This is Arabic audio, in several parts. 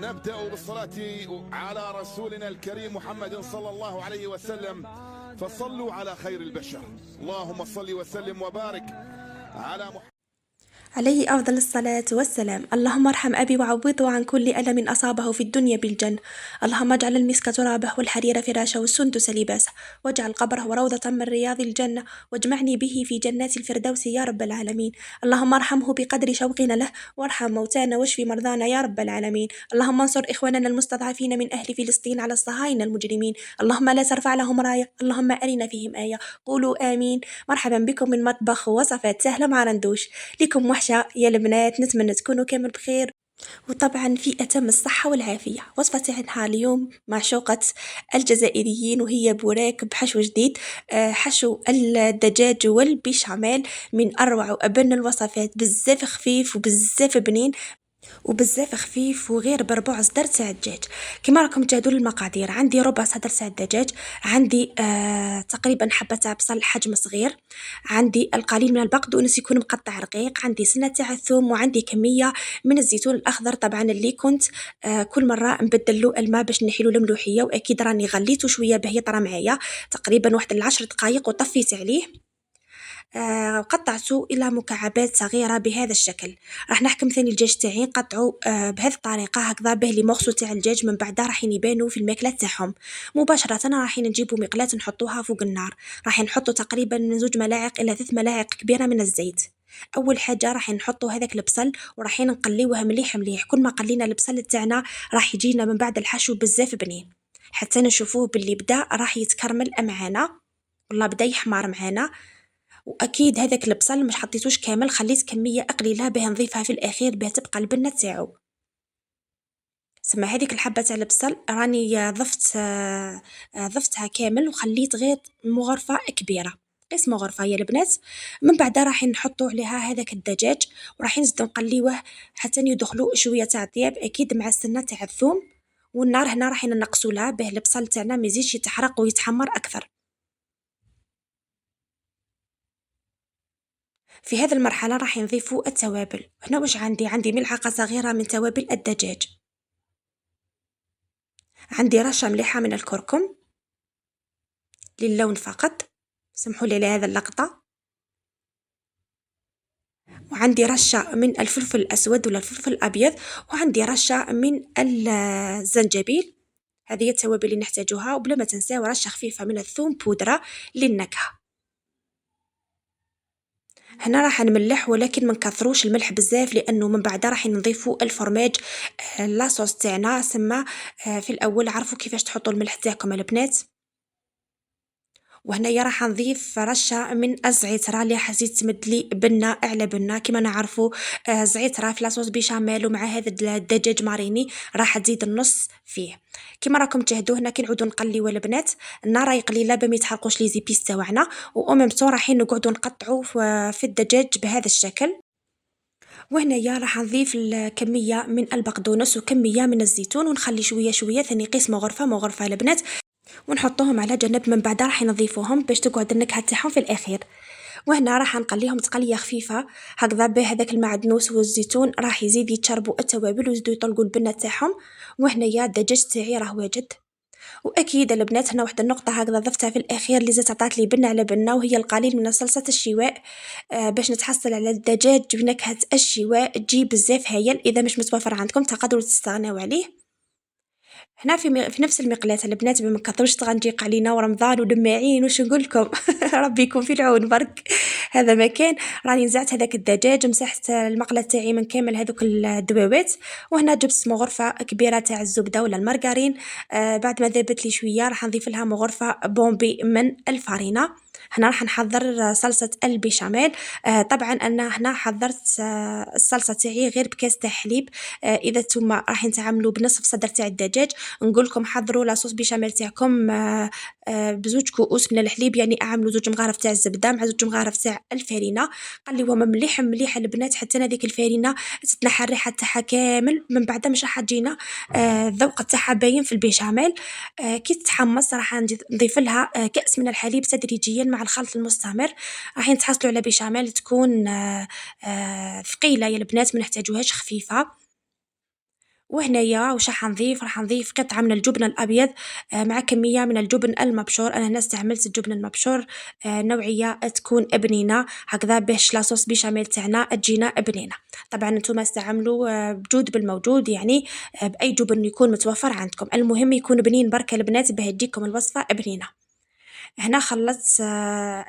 نبدأ بالصلاة على رسولنا الكريم محمد صلى الله عليه وسلم، فصلوا على خير البشر. اللهم صل وسلم وبارك على محمد عليه أفضل الصلاة والسلام. اللهم ارحم أبي وعوضه عن كل ألم أصابه في الدنيا بالجنة. اللهم اجعل المسك ترابه والحرير فراشه والسندس لباسه، واجعل قبره روضة من رياض الجنة، واجمعني به في جنات الفردوس يا رب العالمين. اللهم ارحمه بقدر شوقنا له، وارحم موتانا واشف مرضانا يا رب العالمين. اللهم انصر إخواننا المستضعفين من أهل فلسطين على الصهاينة المجرمين. اللهم لا ترفع لهم راية، اللهم أرنا فيهم آية. قولوا آمين. مرحبا بكم من مطبخ وصفات سهلة مع رندوش. لكم وحشة يا البنات، نتمنى تكونوا كامل بخير وطبعا في أتم الصحة والعافية. وصفة نهار اليوم معشوقة الجزائريين، وهي بوراك بحشو جديد. حشو الدجاج والبيشاميل من أروع وأبن الوصفات، بزاف خفيف وبزاف بنين وبزاف خفيف وغير بربع صدر تاع الدجاج. كما راكم تشاهدوا المقادير، عندي ربع صدر تاع الدجاج، عندي تقريبا حبة تاع بصل حجم صغير، عندي القليل من البقدونس يكون مقطع رقيق، عندي سنة تاع الثوم، وعندي كمية من الزيتون الأخضر طبعا اللي كنت كل مرة نبدلو الماء باش نحيلو الملوحية، وأكيد راني غليته شوية باه يطرى معايا تقريبا واحد 10 دقايق وطفيت عليه. قطعته إلى مكعبات صغيرة بهذا الشكل. راح نحكم ثاني الدجاج تاعي نقطعه بهذه الطريقة هكذا، به لي مغسو تاع الدجاج من بعد راح يبانوا في الماكلة تاعهم مباشرة. راح نجيبوا مقلاة نحطوها فوق النار، راح نحطوا تقريبا من 2 ملاعق إلى 3 ملاعق كبيرة من الزيت. اول حاجه راح نحطوا هذاك البصل وراح نقليوه مليح مليح. كل ما قلينا البصل تاعنا راح يجينا من بعد الحشو بزاف بنين، حتى نشوفوه باللي بدا راح يتكرمل معانا، والله بدا يحمر معانا. واكيد هذاك البصل مش حطيتوش كامل، خليت كميه قليله باه نضيفها في الاخير باه تبقى البنه تاعو. سما هذيك الحبه تاع البصل راني ضفتها كامل وخليت غير مغرفه كبيره، قيس مغرفه يا البنات. من بعد راح نحطوا عليها هذاك الدجاج وراح نزيدو نقليوه حتى يدخلوا شويه تاع طياب، اكيد مع السنه تاع الثوم. والنار هنا راح ننقصوا لها باه البصل تاعنا ما يزيدش يتحرق ويتحمر اكثر. في هذه المرحلة راح نضيفوا التوابل. هنا واش عندي ملعقة صغيرة من توابل الدجاج، عندي رشة مليحة من الكركم للون فقط، سمحوا لي لهذا اللقطة، وعندي رشة من الفلفل الأسود ولا الفلفل الأبيض، وعندي رشة من الزنجبيل. هذه هي التوابل اللي نحتاجها، وبلا ما تنساو رشة خفيفة من الثوم بودرة للنكهة. هنا راح نملح ولكن ما نكثروش الملح بزاف، لانه من بعد راح نضيفوا الفرماج لاصوص تاعنا. سما في الاول عرفوا كيفاش تحطوا الملح تاعكم البنات. وهنايا راح نضيف رشه من الزعتر اللي حسيت تمد لي بنه على بنه. كما نعرفوا زعتر في لاصوص بيشاميل، ومع هذا الدجاج ماريني راح تزيد النص فيه. كما راكم تشاهدوا هنا كي نعودوا نقليو البنات، النار راهي قليله باه ما يتحرقوش لي زيبيس تاعنا، وأممتو راح نقعدوا نقطعوا في الدجاج بهذا الشكل. وهنايا راح نضيف الكميه من البقدونس وكميه من الزيتون، ونخلي شويه شويه ثاني قسمه غرفه مغرفه البنات، ونحطوهم على جنب. من بعد راح نضيفوهم باش تقعد النكهه تاعهم في الاخير. وهنا راح نقليهم تقليه خفيفه هكذا، بهذاك المعدنوس والزيتون راح يزيد يتشربوا التوابل ويزيدوا يطلقوا البنه تاعهم. وهنايا الدجاج تاعي راه واجد. واكيد البنات هنا واحد النقطه هكذا ضفتها في الاخير اللي زادت عطات لي بنه على بنه، وهي القليل من صلصه الشواء. باش نتحصل على الدجاج بنكهه الشواء تجي بزاف هايل. اذا مش متوفر عندكم تقدروا تستغناو عليه. هنا في نفس المقلاة البنات بما كثرش تغنجيق علينا ورمضان ودماعين وش نقول لكم. ربي يكون في العون برك. هذا مكان راني نزعت هذاك الدجاج، مسحت المقلة تاعي من كامل هذوك الدبوات. وهنا جبت مغرفة كبيرة تاع الزبدة ولا المارغرين. بعد ما ذابت لي شوية راح نضيف لها مغرفة بومبي من الفارينة. هنا راح نحضر صلصة البيشاميل. طبعا انا هنا حضرت الصلصة تاعي غير بكاس تاع حليب. اذا نتوما راح نتعاملوا بنصف صدر تاع الدجاج، نقول لكم حضروا لاصوص بيشاميل تاعكم بزوج كؤوس من الحليب، يعني اعملوا 2 مغارف تاع الزبده مع 2 مغارف تاع الفارينه. قليوهم مليح مليح البنات حتى هذيك الفارينه تتنحى الريحه تاعها كامل. من بعد مش راح تجينا الذوق تاعها باين في البيشاميل. كي تتحمص راح نضيف لها كأس من الحليب تدريجيا مع الخلط المستمر. راح نتحصلوا على بيشاميل تكون ثقيله يا البنات، ما نحتاجوهاش خفيفه. وهنايا واش راح نضيف قطعة من الجبن الأبيض مع كمية من الجبن المبشور. أنا هنا استعملت الجبن المبشور نوعية تكون بنينة هكذا باش لاصوص بيشاميل تاعنا تجينا بنينة. طبعا نتوما استعملوا بجود بالموجود، يعني بأي جبن يكون متوفر عندكم، المهم يكون بنين برك البنات باه تجيكم الوصفة بنينة. هنا خلطت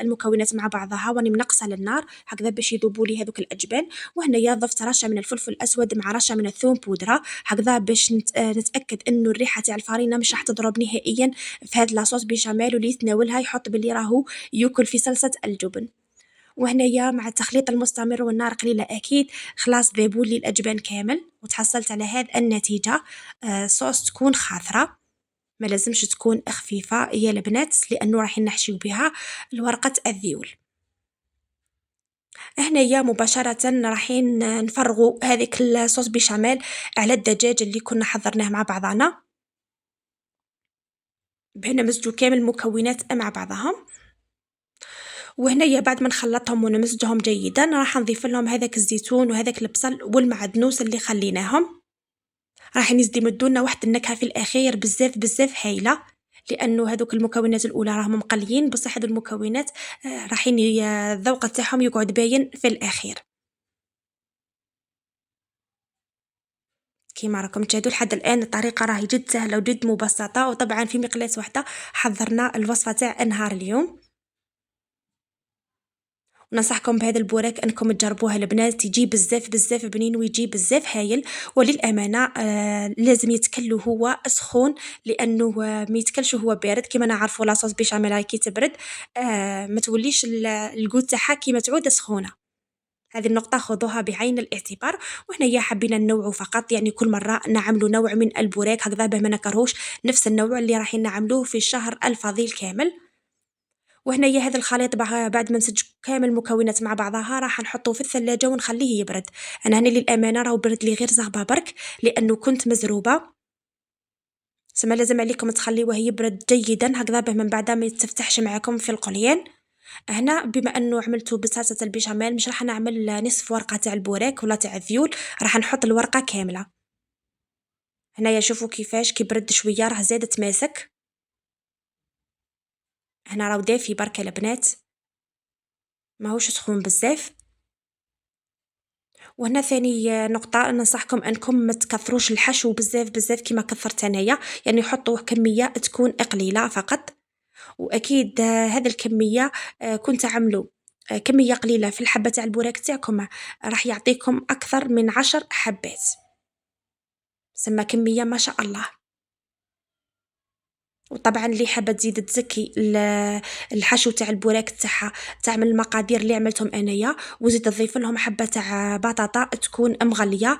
المكونات مع بعضها واني منقصة للنار هكذا باش يذوبوا لي هذوك الاجبان. وهنايا ضفت رشه من الفلفل الاسود مع رشه من الثوم بودره هكذا باش نتاكد انه الريحه تاع الفرينه مش راح تضرب نهائيا في هاد لاصوص بيشاميل، واللي يتناولها يحط باللي راهو ياكل في صلصه الجبن. وهنايا مع التخليط المستمر والنار قليله اكيد خلاص ذابوا لي الاجبان كامل، وتحصلت على هذه النتيجه. صوص تكون خاطره، ما لازمش تكون خفيفة يا البنات، لأنه راح نحشيو بها الورقة الذيول. هنايا مباشرة رايحين نفرغوا هذيك الصوص بيشاميل على الدجاج اللي كنا حضرناه مع بعضنا، بهنا مزجوا كامل المكونات مع بعضهم. وهنايا بعد ما نخلطهم ونمزجهم جيدا راح نضيف لهم هذاك الزيتون وهذاك البصل والمعدنوس اللي خليناهم، راح يمدونا واحد النكهة في الأخير بزاف بزاف هايلة، لأنه هذوك المكونات الأولى راهم مقليين بصح هذو المكونات راحين الذوق تاعهم يقعد باين في الأخير. كيما راكم تشاهدوا لحد الآن الطريقة راهي جد سهلة وجد مبسطة، وطبعا في مقلاة واحدة حضرنا الوصفة تاع نهار اليوم. وننصحكم بهذا البوراك انكم تجربوها البنات، يجي بزاف بزاف بنين ويجي بزاف هايل. وللامانه لازم يتكلو هو سخون، لانه ما يتكلش هو بارد كما نعرفوا لاصوص بيشاميل كي تبرد ما توليش الجود تاعها كيما تعود سخونه. هذه النقطة خذوها بعين الاعتبار. وهنا حبينا ننوعوا فقط، يعني كل مرة نعملوا نوع من البوراك هكذا به ما نكرهوش نفس النوع اللي راح نعملوه في الشهر الفضيل كامل. وهنايا هذا الخليط بعد ما نسج كامل المكونات مع بعضها راح نحطه في الثلاجة ونخليه يبرد. انا هنا للامانه راهو برد لي غير زغبه برك لانه كنت مزروبه، سما لازم عليكم تخليوه يبرد جيدا هكذا به من بعد ما يتفتحش معكم في القليان. هنا بما انه عملته بصلصه البيشاميل مش راح نعمل نصف ورقه تاع البوراك ولا تاع الذيول، راح نحط الورقه كامله. هنايا شوفوا كيفاش كيبرد شويه راه زادت ماسك. هنا راهو دافي بركه البنات ماهوش سخون بزاف. وهنا ثاني نقطة ننصحكم أنكم ما تكثروش الحشو بزاف بزاف كما كثرت أنايا، يعني حطوا كمية تكون قليلة فقط. وأكيد هذا الكمية كنت تعملوا كمية قليلة في الحبة تاع البوراك تاعكم راح يعطيكم أكثر من 10 حبات، سما كمية ما شاء الله. وطبعا اللي حابه تزيد تزكي الحشو تاع البوراك تاعها تعمل المقادير اللي عملتهم انايا، وزيد تضيف لهم حبه تاع بطاطا تكون مغليه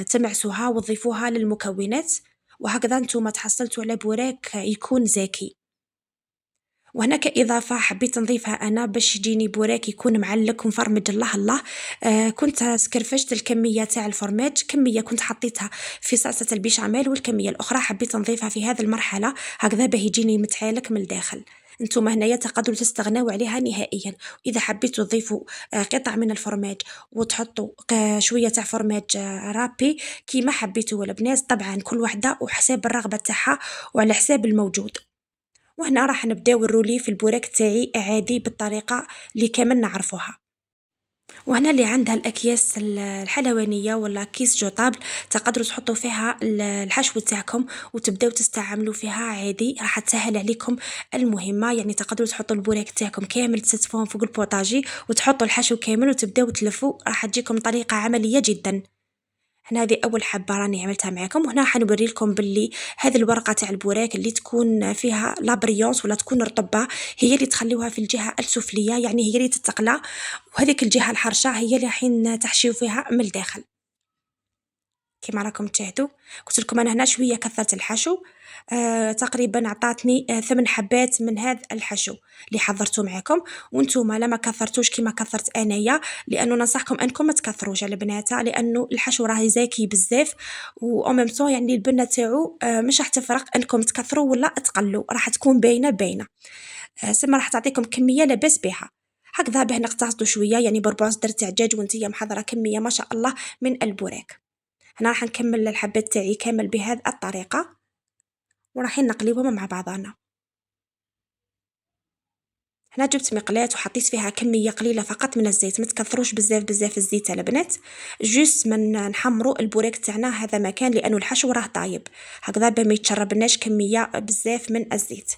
تمعسوها وتضيفوها للمكونات، وهكذا نتوما تحصلتوا على بوراك يكون زاكي. وهنا كإضافة حبيت نضيفها أنا باش يجيني بوراك يكون معلك ومفرمج الله الله. كنت سكرفشت الكمية تاع الفرماج، كمية كنت حطيتها في صلصة البيشاميل والكمية الأخرى حبيت نضيفها في هذه المرحلة هكذا باه يجيني متحالك من الداخل. انتم هنايا تقدروا تستغناو عليها نهائيا. اذا حبيتوا تضيفوا قطع من الفرماج وتحطوا شويه تاع فرماج رابي كيما حبيتوا البنات، طبعا كل وحده وحساب الرغبه تاعها وعلى حساب الموجود. وهنا راح نبداو الرولي في البوراك تاعي عادي بالطريقه اللي كامل نعرفوها. وهنا اللي عندها الاكياس الحلوانيه ولا كيس جوطابل تقدروا تحطوا فيها الحشو تاعكم وتبداو تستعملوا فيها عادي، راح تسهل عليكم المهمه. يعني تقدروا تحطوا البوراك تاعكم كامل تستفوهم فوق البوطاجي وتحطوا الحشو كامل وتبداو تلفوا، راح تجيكم طريقه عمليه جدا. هنا هذه اول حبه راني عملتها معكم. وهنا حنوري لكم باللي هذه الورقه تاع البوراك اللي تكون فيها لابريونس ولا تكون رطبه هي اللي تخليوها في الجهه السفليه، يعني هي اللي تتقلى، وهذيك الجهه الحرشه هي اللي رايحين تحشيو فيها من الداخل. كما راكم تشاهدوا قلت لكم انا هنا شويه كثرت الحشو، تقريبا عطاتني 8 حبات من هذا الحشو اللي حضرته معكم. وانتم لا ما كثرتوش كما كثرت انايا، لانه ننصحكم انكم ما تكثروش على البنات، لانه الحشو راهي زاكي بزاف و ميم طون يعني البنه تاعو مش راح تفرق انكم تكثروا ولا تقلوا، راح تكون باينه سما راح تعطيكم كميه لاباس بها. هكذا به نقتصدوا شويه، يعني بربع صدر تاع دجاج وانتيا محضره كميه ما شاء الله من البوراك. هنا راح نكمل الحبات تاعي كامل بهذه الطريقة وراح نقليوهم مع بعضنا. هنا جبت مقلاة وحطيت فيها كمية قليلة فقط من الزيت، ما تكثروش بزاف الزيت البنات، جوست من نحمروا البوريك تاعنا هذا مكان لانه الحشو راه طايب هكذا باه ما يتشربناش كمية بزاف من الزيت.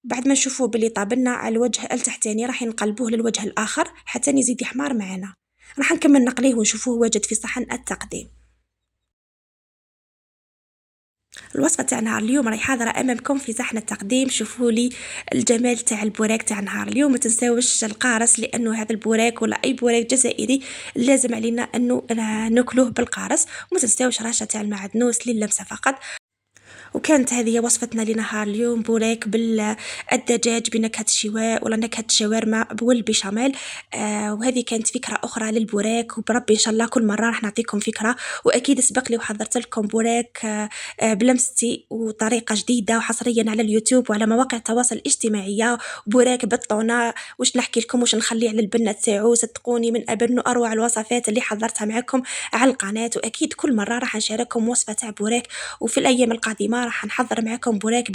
بعد ما نشوفوه بلي طابلنا على الوجه التحتاني راح نقلبوه للوجه الاخر حتى يزيد يحمر معنا. راح نكمل نقليه ونشوفوه واجد في صحن التقديم. الوصفة تاع نهار اليوم راهي حاضرة أمامكم في صحن التقديم. شوفوا لي الجمال تاع البوراك تاع نهار اليوم. ما تنساوش القارص لأنه هذا البوراك ولا أي بوراك جزائري لازم علينا أنه ناكلوه بالقارص. وما تنساوش رشة تاع المعدنوس للمسة فقط. وكانت هذه وصفتنا لنهار اليوم، بوراك بالدجاج بنكهة الشواء ولا نكهة الشاورما والبيشاميل. وهذه كانت فكرة أخرى للبوراك، وبربي إن شاء الله كل مرة راح نعطيكم فكرة. وأكيد سبق لي وحضرت لكم بوراك بلمستي وطريقة جديدة وحصريا على اليوتيوب وعلى مواقع التواصل الاجتماعي. بوراك بالطونة وش نحكي لكم وش نخلي على البنة تاعو، صدقوني من أبن أروع الوصفات اللي حضرتها معكم على القناة. وأكيد كل مرة راح نشارككم وصفة تاع بوراك، وفي الأيام القادمة راح نحضر معكم بوراك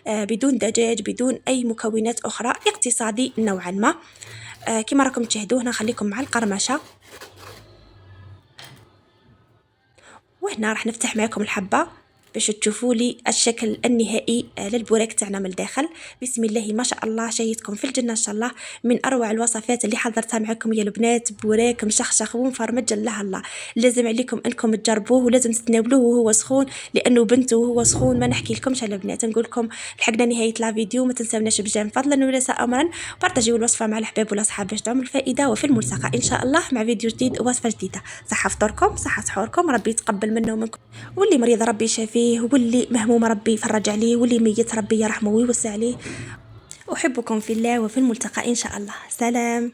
بدون دجاج بدون أي مكونات أخرى، اقتصادي نوعا ما. كما راكم تشاهدوه نخليكم مع القرمشة. وهنا راح نفتح معكم الحبة باش تشوفوا لي الشكل النهائي للبوراك تاعنا من الداخل. بسم الله ما شاء الله، شايتكم في الجنة ان شاء الله. من اروع الوصفات اللي حضرتها معكم يا البنات، بوراك مشخشخ ومفرمج الله. لازم عليكم انكم تجربوه ولازم تتناولوه وهو سخون، لانه بنته وهو سخون ما نحكي لكمش على البنات. نقول لكم لحقنا نهايه لا فيديو، ما تنساوناش بجانب فضلا وليس امرا بارطاجيو الوصفه مع الحباب والاصحاب باش تعمل الفائده. وفي الملتقى ان شاء الله مع فيديو جديد ووصفه جديده. صحه فطوركم، صحه سحوركم، ربي يتقبل منا ومنكم، واللي مريض ربي يشافيه، واللي مهموم ربي يفرج عليه، واللي ميت ربي يرحمه ويوسع عليه. أحبكم في الله وفي الملتقى إن شاء الله. سلام.